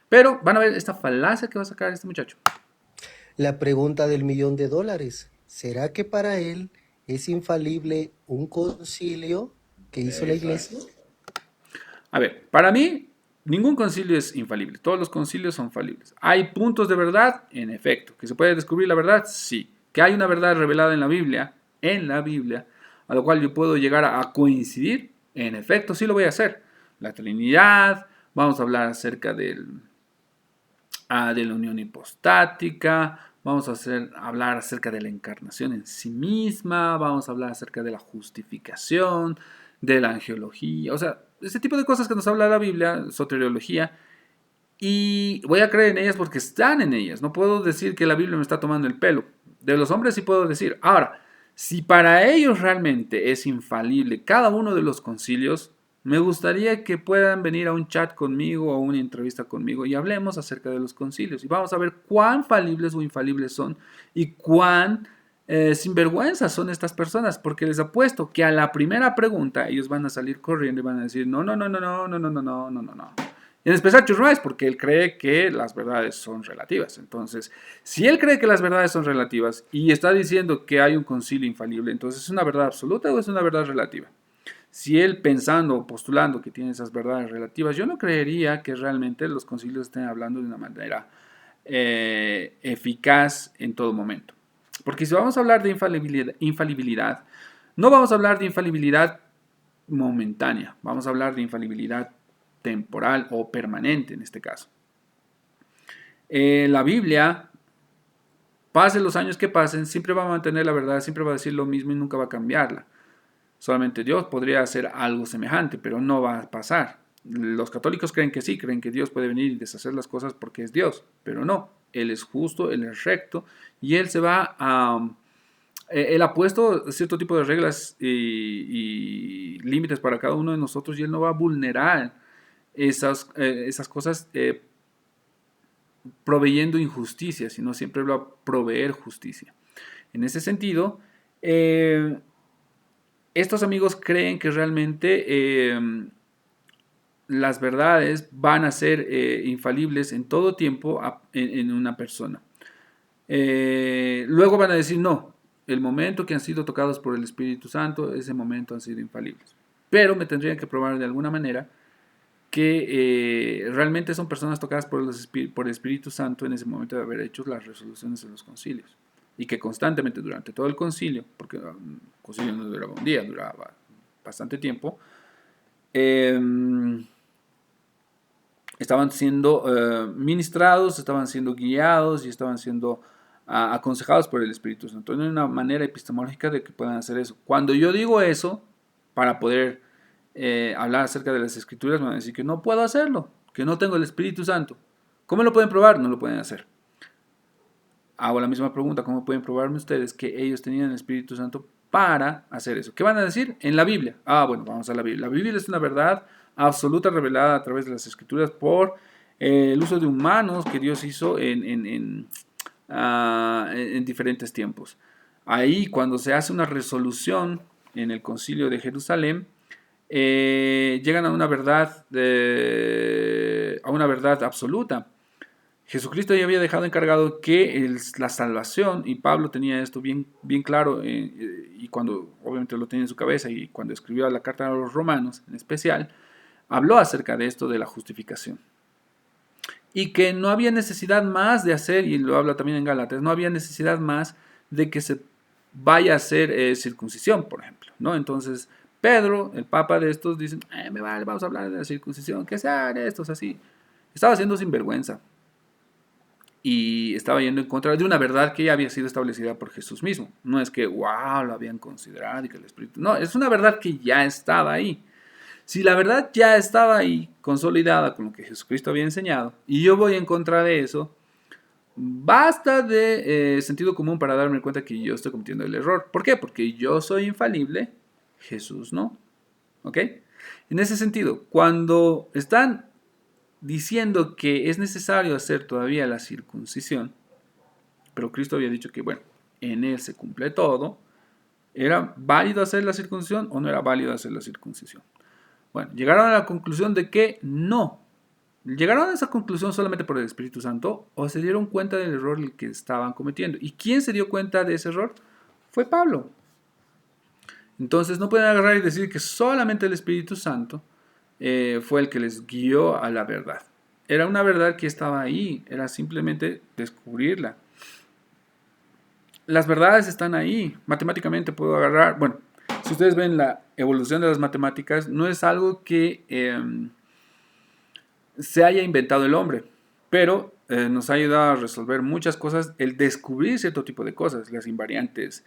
Pero van a ver esta falacia que va a sacar este muchacho.
La pregunta del $1.000.000, ¿será que para él es infalible un concilio que hizo la iglesia?
A ver, para mí ningún concilio es infalible, todos los concilios son falibles. ¿Hay puntos de verdad? En efecto. ¿Que se puede descubrir la verdad? Sí. ¿Que hay una verdad revelada en la Biblia, a lo cual yo puedo llegar a coincidir? En efecto, sí lo voy a hacer. La Trinidad, vamos a hablar acerca de la unión hipostática, vamos a hablar acerca de la encarnación en sí misma, vamos a hablar acerca de la justificación, de la angelología, o sea, ese tipo de cosas que nos habla la Biblia, soteriología, y voy a creer en ellas porque están en ellas. No puedo decir que la Biblia me está tomando el pelo. De los hombres sí puedo decir. Ahora, si para ellos realmente es infalible cada uno de los concilios, me gustaría que puedan venir a un chat conmigo o a una entrevista conmigo y hablemos acerca de los concilios. Y vamos a ver cuán falibles o infalibles son y cuán sinvergüenzas son estas personas. Porque les apuesto que a la primera pregunta ellos van a salir corriendo y van a decir no. En especial Churrumais, porque él cree que las verdades son relativas. Entonces, si él cree que las verdades son relativas y está diciendo que hay un concilio infalible, entonces ¿es una verdad absoluta o es una verdad relativa? Si él pensando o postulando que tiene esas verdades relativas, yo no creería que realmente los concilios estén hablando de una manera eficaz en todo momento. Porque si vamos a hablar de infalibilidad, no vamos a hablar de infalibilidad momentánea, vamos a hablar de infalibilidad temporal o permanente en este caso. La Biblia, pase los años que pasen, siempre va a mantener la verdad, siempre va a decir lo mismo y nunca va a cambiarla. Solamente Dios podría hacer algo semejante, pero no va a pasar. Los católicos creen que sí, creen que Dios puede venir y deshacer las cosas porque es Dios, pero no. Él es justo, Él es recto y Él se va a... Él ha puesto cierto tipo de reglas y límites para cada uno de nosotros y Él no va a vulnerar esas cosas proveyendo injusticia, sino siempre va a proveer justicia. En ese sentido, estos amigos creen que realmente las verdades van a ser infalibles en todo tiempo en una persona. Luego van a decir, no, el momento que han sido tocados por el Espíritu Santo, ese momento han sido infalibles. Pero me tendrían que probar de alguna manera que realmente son personas tocadas por el Espíritu Santo en ese momento de haber hecho las resoluciones de los concilios. Y que constantemente durante todo el concilio, porque el concilio no duraba un día, duraba bastante tiempo, estaban siendo ministrados, estaban siendo guiados y estaban siendo aconsejados por el Espíritu Santo. No hay una manera epistemológica de que puedan hacer eso. Cuando yo digo eso, para poder hablar acerca de las Escrituras, me van a decir que no puedo hacerlo, que no tengo el Espíritu Santo. ¿Cómo lo pueden probar? No lo pueden hacer. Hago la misma pregunta, ¿cómo pueden probarme ustedes que ellos tenían el Espíritu Santo para hacer eso? ¿Qué van a decir? En la Biblia. Bueno, vamos a la Biblia. La Biblia es una verdad absoluta revelada a través de las Escrituras por el uso de humanos que Dios hizo en diferentes tiempos. Ahí, cuando se hace una resolución en el Concilio de Jerusalén, llegan a una verdad absoluta. Jesucristo ya había dejado encargado que la salvación, y Pablo tenía esto bien claro, y cuando obviamente lo tenía en su cabeza, y cuando escribió la carta a los romanos en especial, habló acerca de esto de la justificación. Y que no había necesidad más de hacer, y lo habla también en Gálatas, no había necesidad más de que se vaya a hacer circuncisión, por ejemplo, ¿no? Entonces, Pedro, el papa de estos, dice, me vale, vamos a hablar de la circuncisión, que sean estos así. Estaba haciendo sinvergüenza. Y estaba yendo en contra de una verdad que ya había sido establecida por Jesús mismo. No es que, lo habían considerado y que el Espíritu... No, es una verdad que ya estaba ahí. Si la verdad ya estaba ahí, consolidada con lo que Jesucristo había enseñado, y yo voy en contra de eso, basta de sentido común para darme cuenta que yo estoy cometiendo el error. ¿Por qué? Porque yo soy infalible, Jesús no. ¿Ok? En ese sentido, cuando están diciendo que es necesario hacer todavía la circuncisión, pero Cristo había dicho que, en Él se cumple todo, ¿era válido hacer la circuncisión o no era válido hacer la circuncisión? Bueno, llegaron a la conclusión de que no. ¿Llegaron a esa conclusión solamente por el Espíritu Santo o se dieron cuenta del error que estaban cometiendo? ¿Y quién se dio cuenta de ese error? Fue Pablo. Entonces no pueden agarrar y decir que solamente el Espíritu Santo fue el que les guió a la verdad. Era una verdad que estaba ahí, era simplemente descubrirla. Las verdades están ahí, matemáticamente puedo agarrar, si ustedes ven la evolución de las matemáticas, no es algo que se haya inventado el hombre, pero nos ha ayudado a resolver muchas cosas, el descubrir cierto tipo de cosas, las invariantes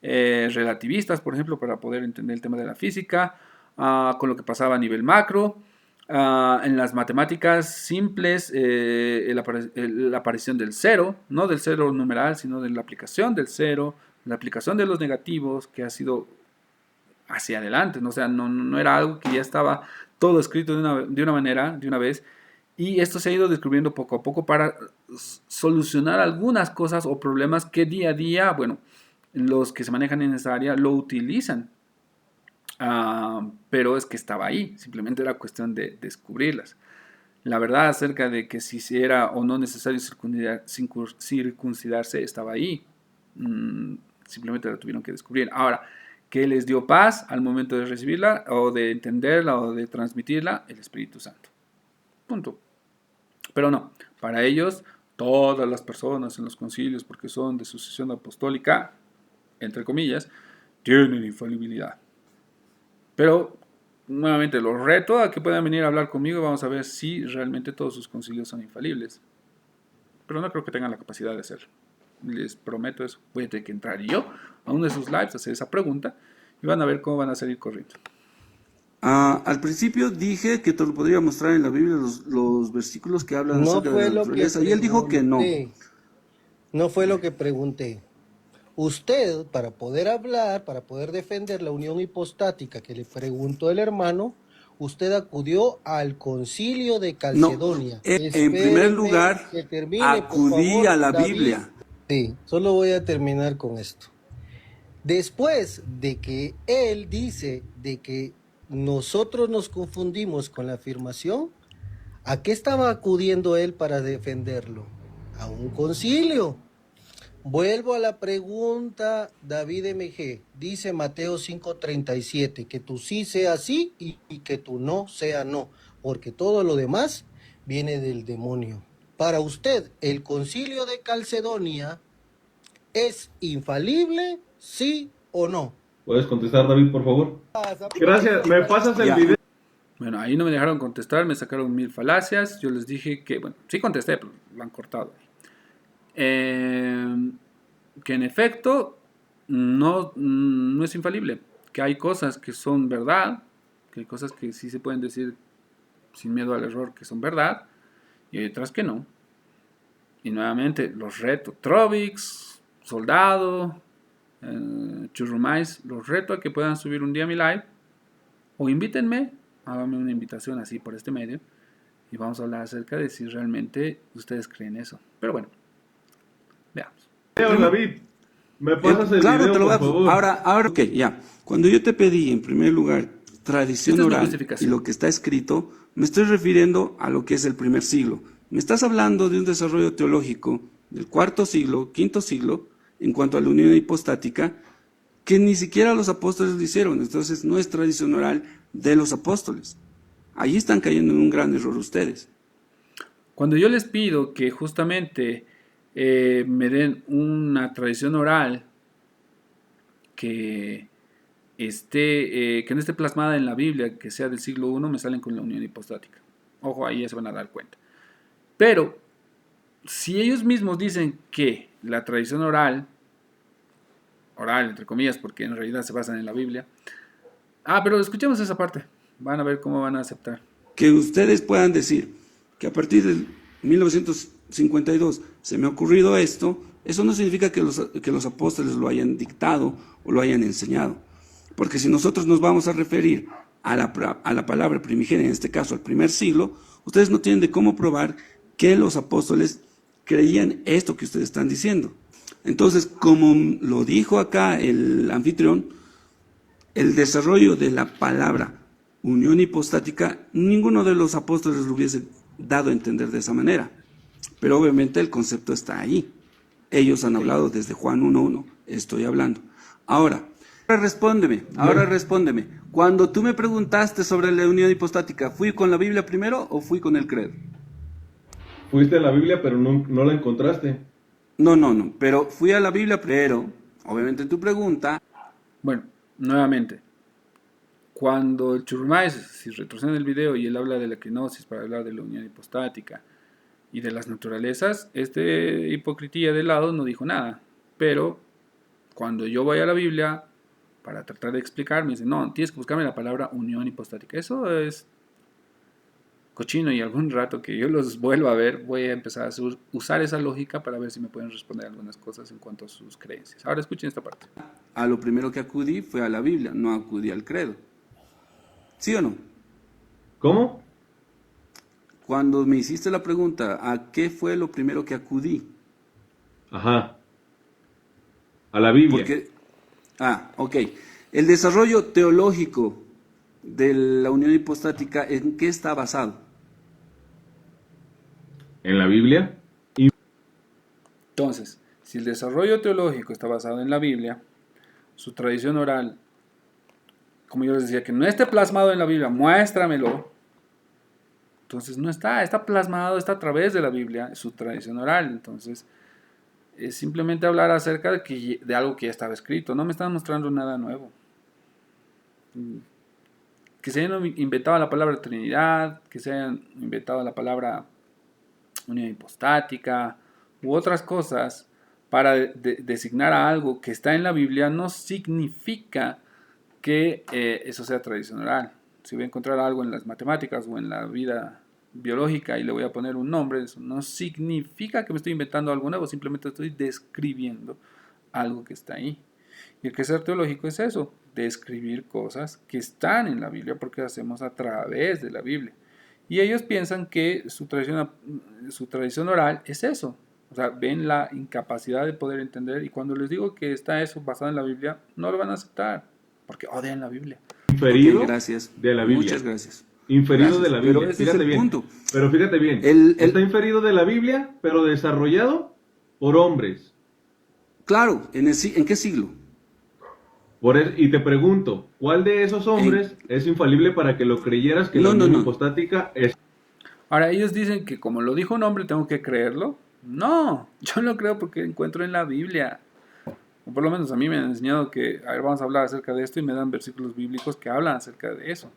relativistas, por ejemplo, para poder entender el tema de la física, con lo que pasaba a nivel macro, en las matemáticas simples, la aparición del cero, no del cero numeral, sino de la aplicación del cero, la aplicación de los negativos, que ha sido hacia adelante, ¿no? O sea, no era algo que ya estaba todo escrito de una manera, de una vez, y esto se ha ido descubriendo poco a poco para solucionar algunas cosas o problemas que día a día, los que se manejan en esa área lo utilizan. Pero es que estaba ahí, simplemente era cuestión de descubrirlas. La verdad acerca de que si era o no necesario circuncidarse estaba ahí, simplemente la tuvieron que descubrir. Ahora, ¿qué les dio paz al momento de recibirla o de entenderla o de transmitirla? El Espíritu Santo. Punto. Pero no, para ellos, todas las personas en los concilios, porque son de sucesión apostólica, entre comillas, tienen infalibilidad. Pero, nuevamente, los reto a que puedan venir a hablar conmigo y vamos a ver si realmente todos sus concilios son infalibles. Pero no creo que tengan la capacidad de hacerlo. Les prometo eso. Voy a tener que entrar yo a uno de sus lives a hacer esa pregunta y van a ver cómo van a salir corriendo. Al principio dije que te lo podría mostrar en la Biblia los versículos que hablan
No
acerca
fue
de la
lo que
naturaleza. Y él dijo que no.
No fue lo que pregunté. Usted, para poder hablar, para poder defender la unión hipostática que le preguntó el hermano, usted acudió al concilio de Calcedonia.
En primer lugar,
que termine,
acudí
por favor,
a la
David.
Biblia.
Sí, solo voy a terminar con esto. Después de que él dice de que nosotros nos confundimos con la afirmación, ¿a qué estaba acudiendo él para defenderlo? A un concilio. Vuelvo a la pregunta, David MG. Dice Mateo 5:37, que tu sí sea sí y que tu no sea no, porque todo lo demás viene del demonio. Para usted, ¿el concilio de Calcedonia es infalible, sí o no?
¿Puedes contestar, David, por favor? Gracias. ¿Me pasas el video?
Bueno, ahí no me dejaron contestar, me sacaron 1000 falacias. Yo les dije que, bueno, sí contesté, pero lo han cortado. Que en efecto no es infalible, que hay cosas que son verdad, que hay cosas que sí se pueden decir sin miedo al error que son verdad, y hay otras que no. Y nuevamente los reto, Trovix, Soldado, Churrumais, los reto a que puedan subir un día a mi live, o invítenme, háganme una invitación así por este medio, y vamos a hablar acerca de si realmente ustedes creen eso. Pero bueno, veamos.
David, ¿me pasas el
Claro,
video,
te lo voy
por
a...
favor?
Ahora, ok, ya. Cuando yo te pedí, en primer lugar, tradición
Esta es mi
oral y
justificación.
lo que está escrito, me estoy refiriendo a lo que es el primer siglo. Me estás hablando de un desarrollo teológico del cuarto siglo, quinto siglo, en cuanto a la unión hipostática, que ni siquiera los apóstoles lo hicieron. Entonces no es tradición oral de los apóstoles. Allí están cayendo en un gran error ustedes.
Cuando yo les pido que justamente me den una tradición oral que no esté plasmada en la Biblia, que sea del siglo I, me salen con la unión hipostática. Ojo, ahí ya se van a dar cuenta. Pero, si ellos mismos dicen que la tradición oral entre comillas, porque en realidad se basan en la Biblia. Pero escuchemos esa parte. Van a ver cómo van a aceptar.
Que ustedes puedan decir que a partir del 1952 se me ha ocurrido esto, eso no significa que los apóstoles lo hayan dictado o lo hayan enseñado. Porque si nosotros nos vamos a referir a la palabra primigenia, en este caso al primer siglo, ustedes no tienen de cómo probar que los apóstoles creían esto que ustedes están diciendo. Entonces, como lo dijo acá el anfitrión, el desarrollo de la palabra unión hipostática, ninguno de los apóstoles lo hubiese dado a entender de esa manera. Pero obviamente el concepto está ahí. Ellos han hablado desde Juan 1:1, estoy hablando. Ahora respóndeme. Cuando tú me preguntaste sobre la unión hipostática, ¿fui con la Biblia primero o fui con el credo?
Fuiste a la Biblia, pero no la encontraste.
No, pero fui a la Biblia, pero obviamente tu pregunta...
Bueno, nuevamente, cuando el Churrumais, si retroceden el video y él habla de la kenosis para hablar de la unión hipostática y de las naturalezas, hipocritía de lado no dijo nada, pero cuando yo voy a la Biblia para tratar de explicar, me dice, no, tienes que buscarme la palabra unión hipostática. Eso es cochino, y algún rato que yo los vuelva a ver, voy a empezar a usar esa lógica para ver si me pueden responder algunas cosas en cuanto a sus creencias. Ahora escuchen esta parte.
A lo primero que acudí fue a la Biblia, no acudí al credo. ¿Sí o no?
¿Cómo?
Cuando me hiciste la pregunta, ¿a qué fue lo primero que acudí?
Ajá. A la Biblia.
Ok. El desarrollo teológico de la unión hipostática, ¿en qué está basado?
¿En la Biblia?
Entonces, si el desarrollo teológico está basado en la Biblia, su tradición oral, como yo les decía, que no esté plasmado en la Biblia, muéstramelo. Entonces no está plasmado, está a través de la Biblia, su tradición oral. Entonces, es simplemente hablar acerca de algo que ya estaba escrito. No me están mostrando nada nuevo. Que se hayan inventado la palabra Trinidad, que se hayan inventado la palabra unión hipostática u otras cosas para designar a algo que está en la Biblia, no significa que eso sea tradición oral. Si voy a encontrar algo en las matemáticas o en la vida biológica y le voy a poner un nombre, eso no significa que me estoy inventando algo nuevo, simplemente estoy describiendo algo que está ahí. Y el crecer teológico es eso, describir cosas que están en la Biblia porque lo hacemos a través de la Biblia. Y ellos piensan que su tradición oral es eso. O sea, ven la incapacidad de poder entender, y cuando les digo que está eso basado en la Biblia, no lo van a aceptar porque odian la Biblia.
Inferido
gracias.
de la Biblia.
Muchas gracias.
Inferido
Gracias,
de la Biblia.
pero ese
Fíjate
es el
bien.
punto.
Pero fíjate bien. Está inferido de la Biblia, pero desarrollado por hombres.
Claro, ¿en qué siglo?
Y te pregunto, ¿cuál de esos hombres es infalible para que lo creyeras que la unión hipostática es?
Ahora, ellos dicen que como lo dijo un hombre, tengo que creerlo. No, yo lo creo porque encuentro en la Biblia. O por lo menos a mí me han enseñado que, a ver, vamos a hablar acerca de esto, y me dan versículos bíblicos que hablan acerca de eso.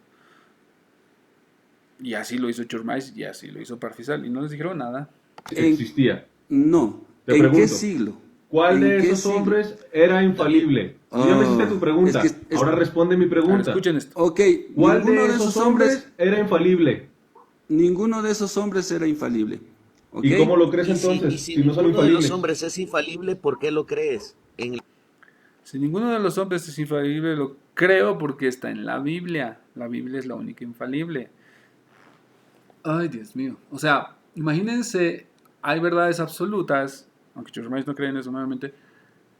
Y así lo hizo Churmais, y así lo hizo Parfisal, y no les dijeron nada.
Existía.
No.
Te
¿En
pregunto,
qué siglo?
¿Cuál de esos hombres era infalible? Si ya me hiciste tu pregunta, ahora responde mi pregunta.
Ahora, escuchen esto.
Ok,
¿Cuál de esos hombres era infalible?
Ninguno de esos hombres era infalible. ¿Okay?
¿Y cómo lo crees entonces?
Y si
no son
ninguno de
infalibles.
los hombres es infalible, ¿por qué lo crees?
Si ninguno de los hombres es infalible, lo creo porque está en la Biblia. La Biblia es la única infalible. Ay, Dios mío. O sea, imagínense, hay verdades absolutas, aunque Churmais no creen en eso nuevamente,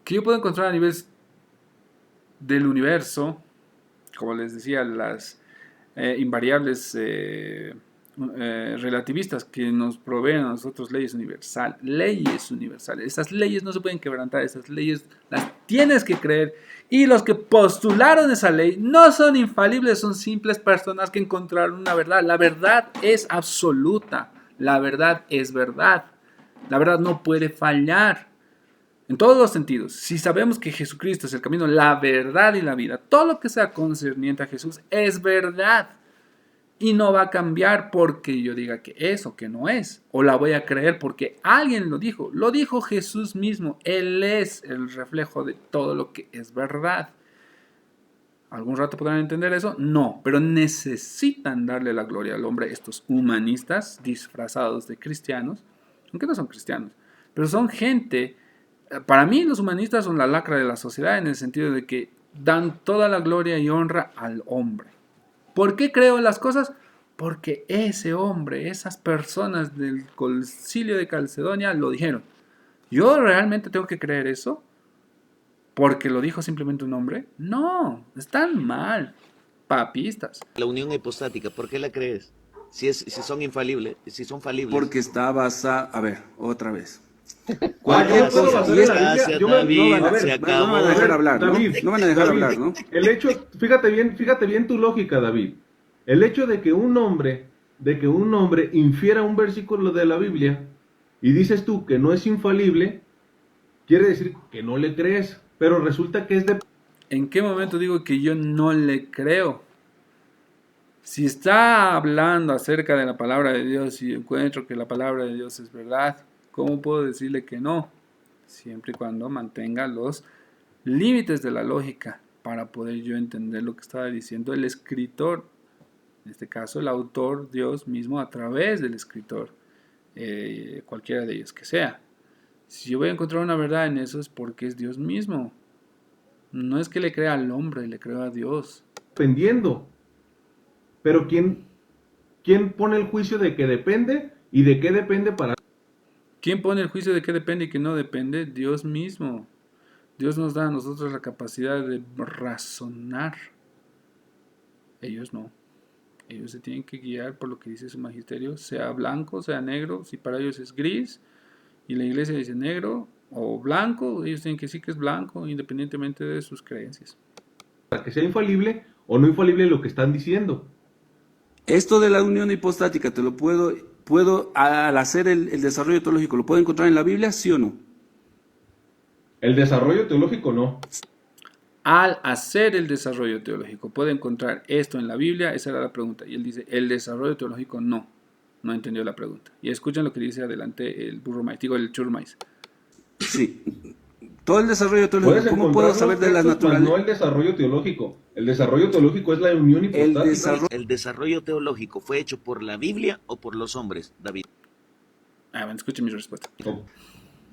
que yo puedo encontrar a nivel del universo, como les decía, las invariables relativistas que nos proveen a nosotros leyes universales. Esas leyes no se pueden quebrantar, esas leyes las tienes que creer. Y los que postularon esa ley no son infalibles, son simples personas que encontraron una verdad. La verdad es absoluta, la verdad es verdad. La verdad no puede fallar en todos los sentidos. Si sabemos que Jesucristo es el camino, la verdad y la vida, todo lo que sea concerniente a Jesús es verdad. Y no va a cambiar porque yo diga que es o que no es. O la voy a creer porque alguien lo dijo. Lo dijo Jesús mismo. Él es el reflejo de todo lo que es verdad. ¿Algún rato podrán entender eso? No, pero necesitan darle la gloria al hombre estos humanistas disfrazados de cristianos, aunque no son cristianos, pero son gente. Para mí los humanistas son la lacra de la sociedad en el sentido de que dan toda la gloria y honra al hombre. ¿Por qué creo las cosas? Porque ese hombre, esas personas del Concilio de Calcedonia lo dijeron. ¿Yo realmente tengo que creer eso? ¿Porque lo dijo simplemente un hombre? No, están mal, papistas.
La unión hipostática, ¿por qué la crees? Si son infalibles, si son falibles.
Porque está basada... A ver, otra vez.
Cualquier cosa.
No van a dejar hablar, ¿no? No van a dejar hablar, ¿no?
El hecho, fíjate bien tu lógica, David. El hecho de que un hombre infiera un versículo de la Biblia y dices tú que no es infalible, quiere decir que no le crees, pero resulta que es de...
¿En qué momento digo que yo no le creo? Si está hablando acerca de la palabra de Dios y encuentro que la palabra de Dios es verdad, ¿cómo puedo decirle que no? Siempre y cuando mantenga los límites de la lógica para poder yo entender lo que estaba diciendo el escritor. En este caso, el autor, Dios mismo, a través del escritor, cualquiera de ellos que sea. Si yo voy a encontrar una verdad en eso es porque es Dios mismo. No es que le crea al hombre, le creo a Dios.
Dependiendo. Pero ¿quién pone el juicio de que depende y de qué depende para...
¿Quién pone el juicio de qué depende y qué no depende? Dios mismo. Dios nos da a nosotros la capacidad de razonar. Ellos no. Ellos se tienen que guiar por lo que dice su magisterio, sea blanco, sea negro. Si para ellos es gris y la iglesia dice negro o blanco, ellos tienen que decir que es blanco independientemente de sus creencias.
Para que sea infalible o no infalible lo que están diciendo.
Esto de la unión hipostática, te lo puedo al hacer el desarrollo teológico, ¿lo puedo encontrar en la Biblia, sí o no?
El desarrollo teológico no.
Al hacer el desarrollo teológico, ¿puede encontrar esto en la Biblia? Esa era la pregunta. Y él dice, el desarrollo teológico no. No entendió la pregunta. Y escuchen lo que dice adelante el burro digo el Churmais.
Sí. Todo el desarrollo teológico, ¿cómo puedo saber de las naturalezas?
No el desarrollo teológico. El desarrollo teológico es la unión hipostática.
¿El desarrollo teológico fue hecho por la Biblia o por los hombres, David?
Bueno, escuchen mi respuesta.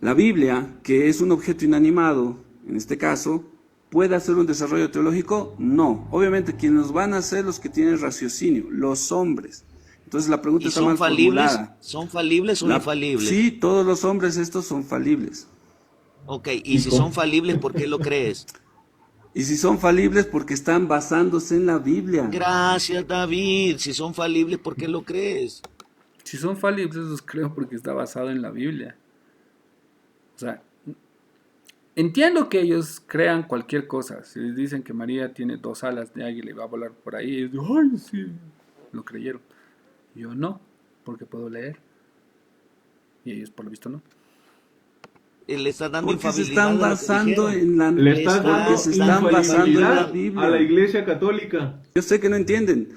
La Biblia, que es un objeto inanimado, en este caso, puede hacer un desarrollo teológico? No. Obviamente quienes los van a hacer los que tienen raciocinio, los hombres. Entonces la pregunta está mal formulada.
¿Son falibles o infalibles?
Sí, todos los hombres estos son falibles.
Ok, y si son falibles, ¿por qué lo crees?
Y si son falibles, porque están basándose en la Biblia.
Gracias, David. Si son falibles, ¿por qué lo crees?
Si son falibles, los creo porque está basado en la Biblia. O sea, entiendo que ellos crean cualquier cosa. Si les dicen que María tiene 2 alas de águila y va a volar por ahí, ellos dicen, ¡ay, sí! Lo creyeron. Yo no, porque puedo leer. Y ellos, por lo visto, no.
Le está dando
Porque se
infalibilidad
están
a lo que
basando
dijeron.
en la
Le estás dando
se están basando en la
infalibilidad
Biblia.
a la Iglesia Católica.
Yo sé que no entienden.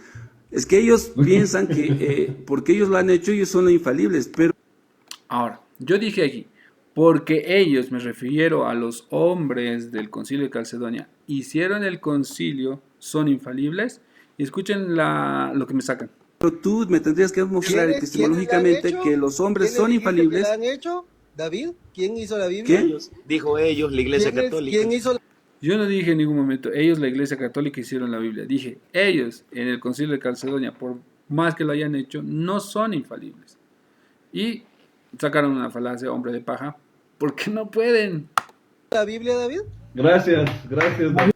Es que ellos piensan que porque ellos lo han hecho, ellos son los infalibles. Pero
Ahora, yo dije aquí, porque ellos, me refiero a los hombres del concilio de Calcedonia, hicieron el concilio, son infalibles. Y escuchen lo que me sacan.
tú me tendrías que mostrar
¿Quiénes
epistemológicamente
la han hecho?
que los hombres
¿Quiénes
son
dijiste que
infalibles.
la han hecho? ¿David? ¿Quién hizo la Biblia?
¿Qué?
Dijo ellos, la Iglesia Católica.
¿Quién hizo la
Yo no dije en ningún momento, ellos, la Iglesia Católica, hicieron la Biblia. Dije, ellos, en el concilio de Calcedonia, por más que lo hayan hecho, no son infalibles. Y sacaron una falacia, hombre de paja, porque no pueden.
Biblia, David?
Gracias, David.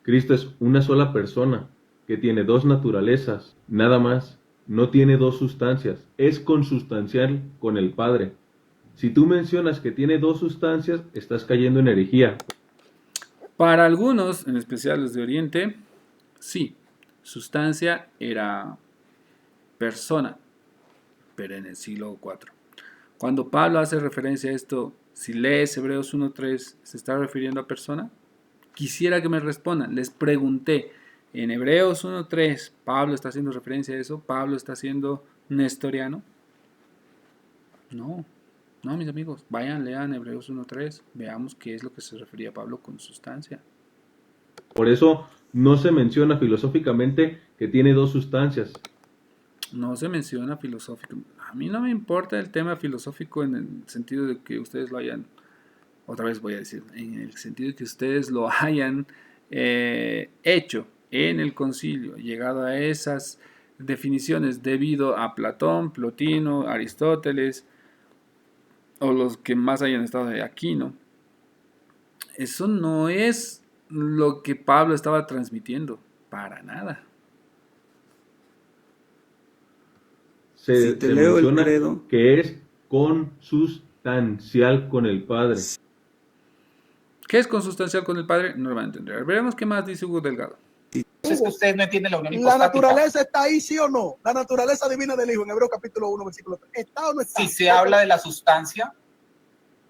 Cristo es una sola persona que tiene 2 naturalezas, nada más. No tiene 2 sustancias, es consustancial con el Padre. Si tú mencionas que tiene 2 sustancias, estás cayendo en herejía.
Para algunos, en especial los de Oriente, sí, sustancia era persona, pero en el siglo IV. Cuando Pablo hace referencia a esto, si lees Hebreos 1.3, ¿se está refiriendo a persona? Quisiera que me respondan. Les pregunté, en Hebreos 1.3, ¿Pablo está haciendo referencia a eso? ¿Pablo está siendo nestoriano? No, mis amigos. Vayan, lean Hebreos 1.3, veamos qué es lo que se refería Pablo con sustancia.
Por eso no se menciona filosóficamente que tiene 2 sustancias.
No se menciona filosófico. A mí no me importa el tema filosófico en el sentido de que ustedes lo hayan, otra vez voy a decir, en el sentido de que ustedes lo hayan hecho en el concilio, llegado a esas definiciones debido a Platón, Plotino, Aristóteles, o los que más hayan estado de Aquino. Eso no es lo que Pablo estaba transmitiendo, para nada.
Se
te leo el
menciona
credo.
que es consustancial con el Padre.
¿Qué es consustancial con el Padre? No lo van a entender. Veremos qué más dice Hugo Delgado.
Es que ustedes no entienden la unión
¿La
hipostática.
naturaleza está ahí, sí o no? La naturaleza divina del Hijo, en Hebreos capítulo 1, versículo 3. ¿Está o no está?
Si se habla de la sustancia,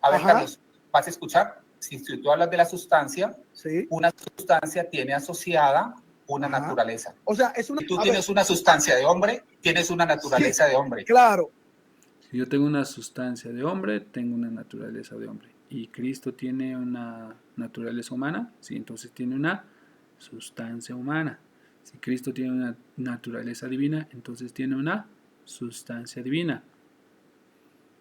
a ver,
Ajá.
Carlos, ¿vas a escuchar? Si tú hablas de la sustancia,
Sí.
una sustancia tiene asociada una
Ajá.
naturaleza.
O sea, es una...
Si tú
a
tienes
ver,
una sustancia de hombre, tienes una naturaleza de hombre.
claro.
Si yo tengo una sustancia de hombre, tengo una naturaleza de hombre. ¿Y Cristo tiene una naturaleza humana? Sí, entonces tiene una sustancia humana. Si Cristo tiene una naturaleza divina, entonces tiene una sustancia divina.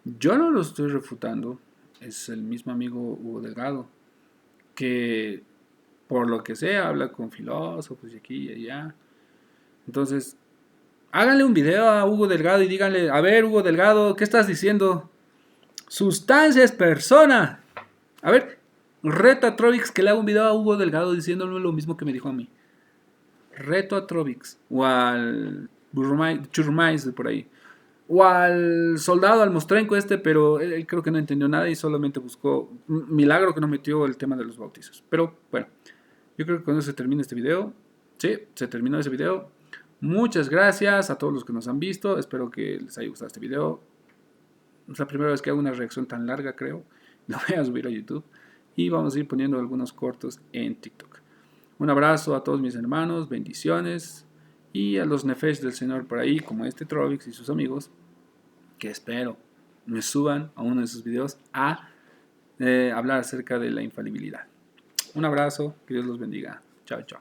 Yo no lo estoy refutando. Es el mismo amigo Hugo Delgado, que por lo que sea habla con filósofos y aquí y allá. Entonces, háganle un video a Hugo Delgado y díganle, a ver, Hugo Delgado, ¿qué estás diciendo? Sustancia es persona. A ver, reto a Trovix que le haga un video a Hugo Delgado diciéndole lo mismo que me dijo a mí. Reto a Trovix o al Churmais de por ahí. O al soldado, al Mostrenco pero él creo que no entendió nada y solamente buscó, milagro que no metió el tema de los bautizos. Pero bueno, yo creo que con eso se termina este video. Sí, se terminó ese video. Muchas gracias a todos los que nos han visto. Espero que les haya gustado este video. Es la primera vez que hago una reacción tan larga, creo. Lo voy a subir a YouTube. Y vamos a ir poniendo algunos cortos en TikTok. Un abrazo a todos mis hermanos. Bendiciones. Y a los nefesh del Señor por ahí, como este Trovix y sus amigos, que espero me suban a uno de sus videos a hablar acerca de la infalibilidad. Un abrazo. Que Dios los bendiga. Chao, chao.